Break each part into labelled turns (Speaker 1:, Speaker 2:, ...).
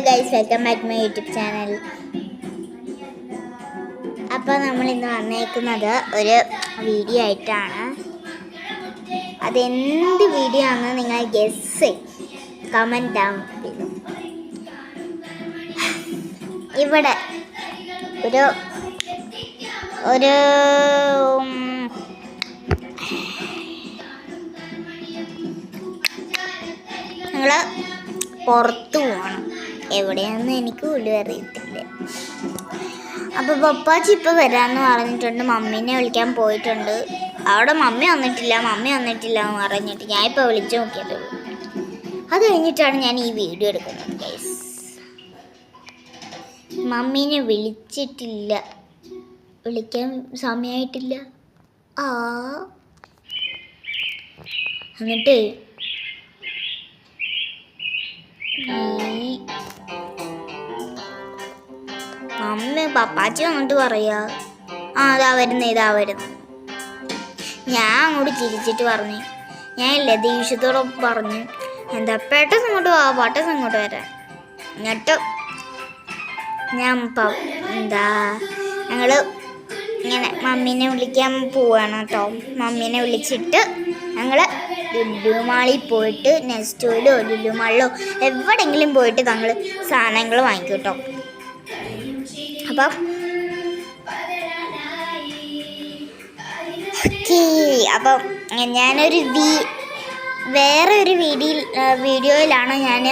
Speaker 1: Guys, welcome back my YouTube channel. അപ്പോൾ നമ്മൾ ഇന്ന് വന്നേക്കുന്നത് ഒരു വീഡിയോ ആയിട്ടാണ്. അതെന്ത് വീഡിയോ ആണെന്ന് നിങ്ങൾ ഗെസ് കമൻറ്റ് ഡൗൺ ചെയ്തു. ഇവിടെ ഒരു ഞങ്ങൾ പുറത്തു പോകണം. എവിടെയാണെന്ന് എനിക്ക് പോലും അറിയത്തില്ല. അപ്പോൾ പപ്പാച്ചി ഇപ്പോൾ വരാമെന്ന് പറഞ്ഞിട്ടുണ്ട്. മമ്മീനെ വിളിക്കാൻ പോയിട്ടുണ്ട്. അവിടെ മമ്മി വന്നിട്ടില്ല എന്ന് പറഞ്ഞിട്ട് ഞാൻ ഇപ്പോൾ വിളിച്ചു നോക്കിയതുള്ളൂ. അത് കഴിഞ്ഞിട്ടാണ് ഞാൻ ഈ വീഡിയോ എടുക്കുന്നത് ഗൈസ്. മമ്മീനെ വിളിച്ചിട്ടില്ല, വിളിക്കാൻ സമയമായിട്ടില്ല. എന്നിട്ട് മമ്മി പപ്പാച്ചി വന്നിട്ട് പറയാ, ഇതാ വരുന്നു. ഞാൻ അങ്ങോട്ട് ചിരിച്ചിട്ട് പറഞ്ഞു, ഞാൻ ഇല്ലേ ദേഷ്യത്തോടൊപ്പം പറഞ്ഞു, പെട്ടെന്ന് ഇങ്ങോട്ട് വരാൻ. എന്നിട്ട് ഞങ്ങൾ ഇങ്ങനെ മമ്മീനെ വിളിക്കാൻ പോവാണ് കേട്ടോ. മമ്മീനെ വിളിച്ചിട്ട് ഞങ്ങൾ ലുലുമാളിൽ പോയിട്ട് നെസ്റ്റോയിലോ ലുലുമാളിലോ എവിടെയെങ്കിലും പോയിട്ട് ഞങ്ങൾ സാധനങ്ങൾ വാങ്ങിക്കും കേട്ടോ. അപ്പം ഞാനൊരു വേറെ ഒരു വീഡിയോയിലാണ് ഞാൻ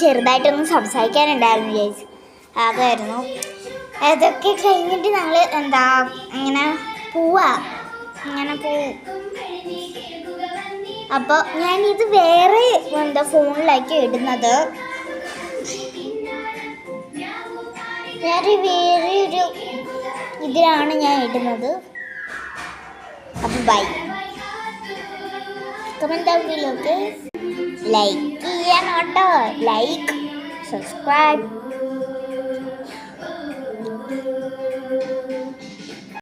Speaker 1: ചെറുതായിട്ടൊന്ന് സംസാരിക്കാനുണ്ടായിരുന്നു ചേച്ചി. അതായിരുന്നു. അതൊക്കെ കഴിഞ്ഞിട്ട് ഞങ്ങൾ ഇങ്ങനെ പോവും. അപ്പോൾ ഞാനിത് വേറെ ഫോണിലേക്ക് ഇടുന്നത്. വേറൊരു ഇതിലാണ് ഞാൻ ഇടുന്നത്. അപ്പം ബൈ. കമൻറ്റ് ലൈക്ക് ചെയ്യണം കേട്ടോ. Like, subscribe.